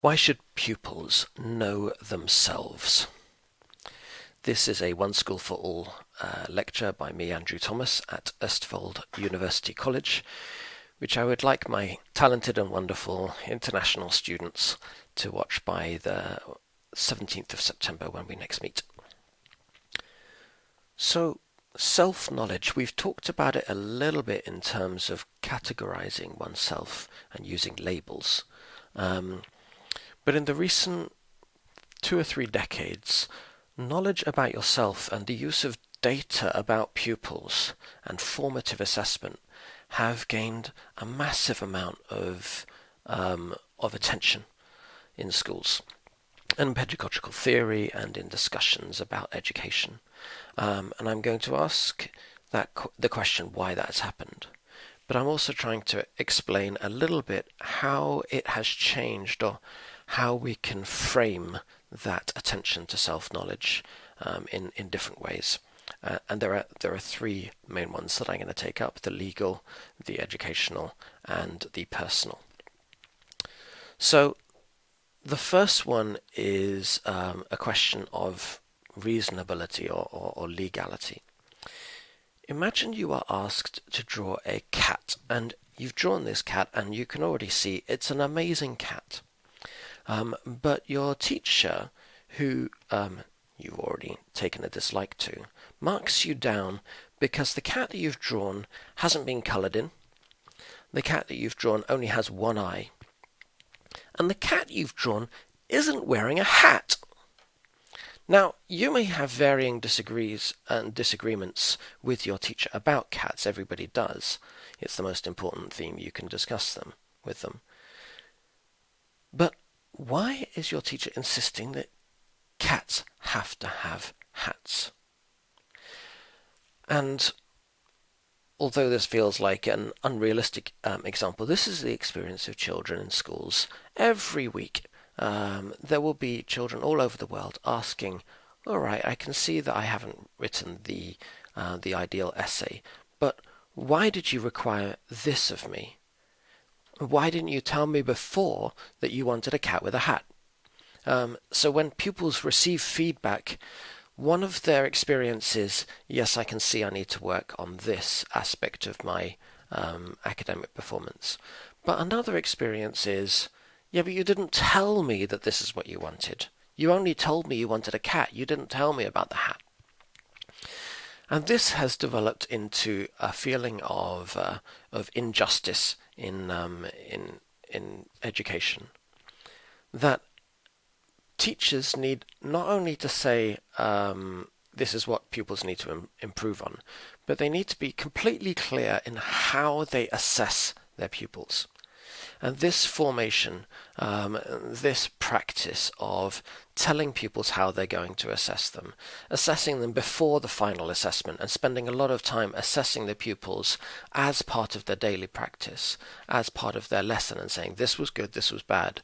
Why should pupils know themselves? This is a One School for All lecture by me, Andrew Thomas, at Østfold University College, which I would like my talented and wonderful international students to watch by the 17th of September when we next meet. So, self-knowledge, we've talked about it a little bit in terms of categorizing oneself and using labels. But in the recent 2 or 3 decades, knowledge about yourself and the use of data about pupils and formative assessment have gained a massive amount of attention in schools and pedagogical theory and in discussions about education. And I'm going to ask the question why that has happened. But I'm also trying to explain a little bit how it has changed or how we can frame that attention to self-knowledge in different ways. And there are 3 main ones that I'm going to take up: the legal, the educational, and the personal. So the first one is a question of reasonability or legality. Imagine you are asked to draw a cat, and you've drawn this cat and you can already see it's an amazing cat. But your teacher, who you've already taken a dislike to, marks you down because the cat that you've drawn hasn't been coloured in, the cat that you've drawn only has one eye, and the cat you've drawn isn't wearing a hat. Now, you may have varying disagreements with your teacher about cats. Everybody does. It's the most important theme. You can discuss them with them. But why is your teacher insisting that cats have to have hats? And although this feels like an unrealistic example, this is the experience of children in schools. Every week there will be children all over the world asking, all right, I can see that I haven't written the ideal essay, but why did you require this of me? Why didn't you tell me before that you wanted a cat with a hat? So when pupils receive feedback, one of their experiences, yes, I can see I need to work on this aspect of my academic performance. But another experience is, yeah, but you didn't tell me that this is what you wanted. You only told me you wanted a cat. You didn't tell me about the hat. And this has developed into a feeling of injustice in education. That teachers need not only to say this is what pupils need to improve on, but they need to be completely clear in how they assess their pupils. And this formation, this practice of telling pupils how they're going to assess them, assessing them before the final assessment, and spending a lot of time assessing the pupils as part of their daily practice, as part of their lesson, and saying this was good, this was bad,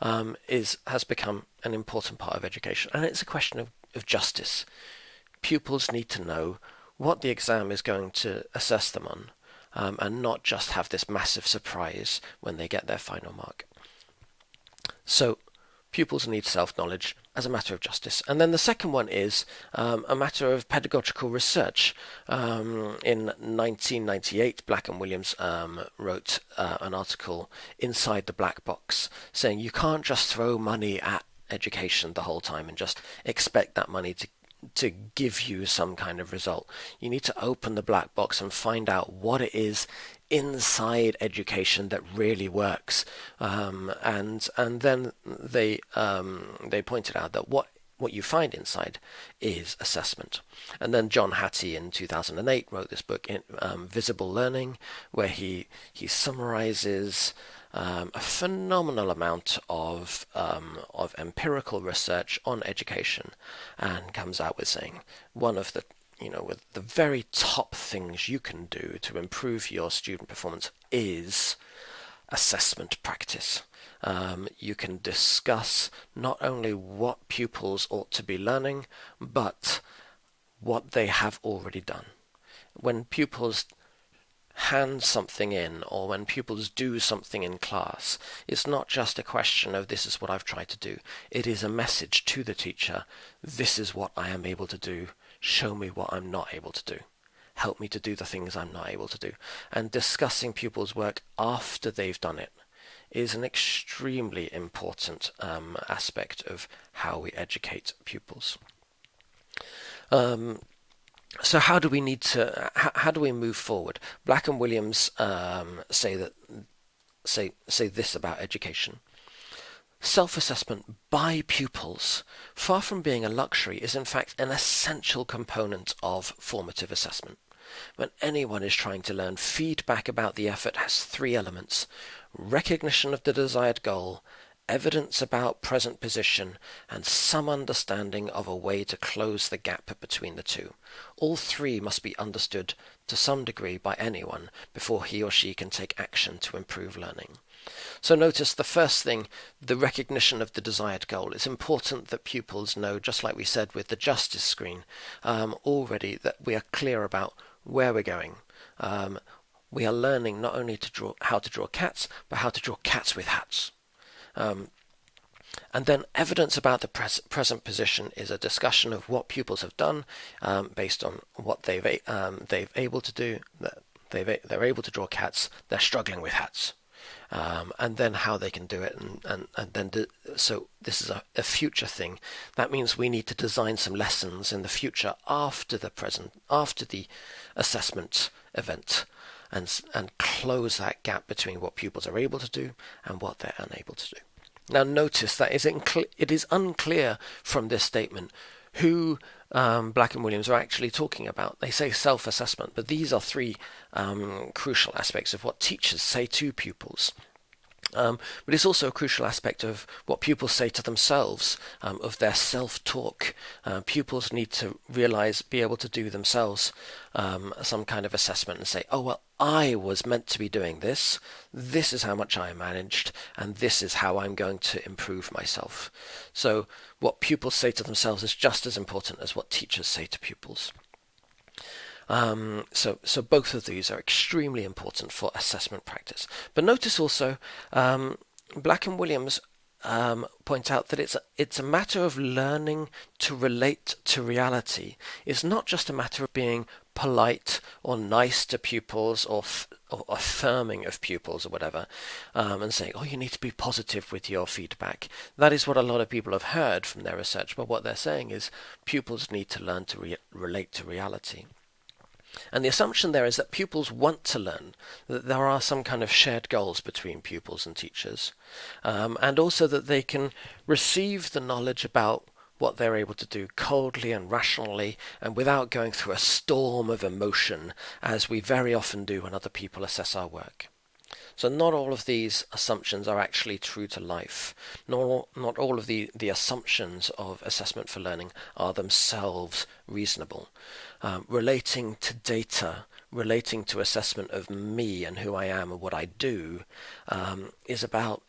has become an important part of education. And it's a question of justice. Pupils need to know what the exam is going to assess them on. And not just have this massive surprise when they get their final mark. So pupils need self-knowledge as a matter of justice. And then the second one is a matter of pedagogical research. In 1998, Black and Williams wrote an article, Inside the Black Box, saying you can't just throw money at education the whole time and just expect that money to give you some kind of result. You need to open the black box and find out what it is inside education that really works. And then they pointed out that what you find inside is assessment. And then John Hattie in 2008 wrote this book, Visible Learning, where he summarizes a phenomenal amount of empirical research on education, and comes out with saying one of the with the very top things you can do to improve your student performance is assessment practice. You can discuss not only what pupils ought to be learning, but what they have already done. When pupils hand something in or when pupils do something in class, it's not just a question of this is what I've tried to do. It is a message to the teacher, this is what I am able to do, show me what I'm not able to do. Help me to do the things I'm not able to do. And discussing pupils' work after they've done it is an extremely important aspect of how we educate pupils. So how do we move forward? Black and Williams say this about education. Self-assessment by pupils, far from being a luxury, is in fact an essential component of formative assessment. When anyone is trying to learn, feedback about the effort has three elements: recognition of the desired goal, evidence about present position, and some understanding of a way to close the gap between the two. All three must be understood to some degree by anyone before he or she can take action to improve learning. So notice the first thing, the recognition of the desired goal. It's important that pupils know, just like we said with the justice screen, already that we are clear about where we're going. We are learning not only how to draw cats, but how to draw cats with hats. And then evidence about the present position is a discussion of what pupils have done based on what they've able to do. They're able to draw cats. They're struggling with hats. And then how they can do it, so this is a future thing. That means we need to design some lessons in the future after the assessment event, and close that gap between what pupils are able to do and what they're unable to do. Now notice that it is unclear from this statement who Black and Williams are actually talking about. They say self-assessment, but these are three crucial aspects of what teachers say to pupils. But it's also a crucial aspect of what pupils say to themselves, of their self-talk. Pupils need to be able to do themselves some kind of assessment and say, oh, well, I was meant to be doing this. This is how much I managed, and this is how I'm going to improve myself. So what pupils say to themselves is just as important as what teachers say to pupils. So both of these are extremely important for assessment practice. But notice also, Black and Williams point out that it's a matter of learning to relate to reality. It's not just a matter of being polite or nice to pupils or affirming of pupils or whatever, and saying, oh, you need to be positive with your feedback. That is what a lot of people have heard from their research, but what they're saying is pupils need to learn to relate to reality. And the assumption there is that pupils want to learn, that there are some kind of shared goals between pupils and teachers, and also that they can receive the knowledge about what they're able to do coldly and rationally and without going through a storm of emotion, as we very often do when other people assess our work. So not all of these assumptions are actually true to life. Not all of the assumptions of assessment for learning are themselves reasonable. Relating to data, relating to assessment of me and who I am and what I do, is about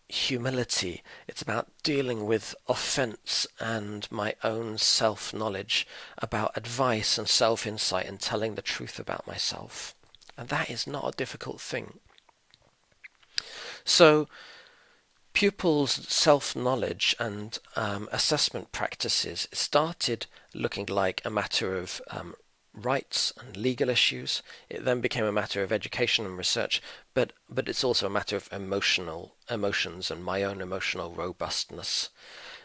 humility. It's about dealing with offense and my own self-knowledge, about advice and self-insight and telling the truth about myself. And that is not a difficult thing. So pupils' self-knowledge and assessment practices started looking like a matter of rights and legal issues. It then became a matter of education and research, but it's also a matter of emotions and my own emotional robustness.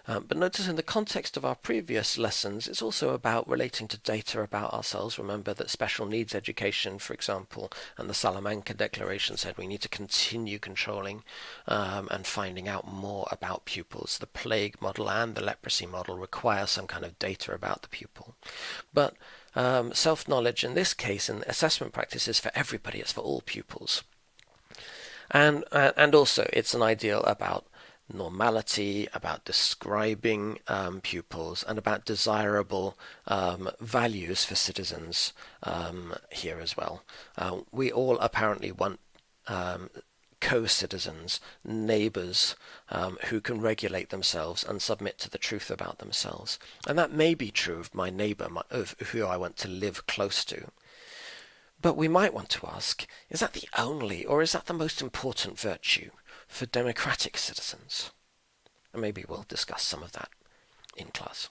But notice in the context of our previous lessons, it's also about relating to data about ourselves. Remember that special needs education, for example, and the Salamanca Declaration said we need to continue controlling and finding out more about pupils. The plague model and the leprosy model require some kind of data about the pupil. But self-knowledge in this case in assessment practice is for everybody, it's for all pupils. And also it's an ideal about normality, about describing pupils, and about desirable values for citizens here as well. We all apparently want co-citizens, neighbours who can regulate themselves and submit to the truth about themselves. And that may be true of my neighbour, of who I want to live close to. But we might want to ask, is that the only or is that the most important virtue for democratic citizens? And maybe we'll discuss some of that in class.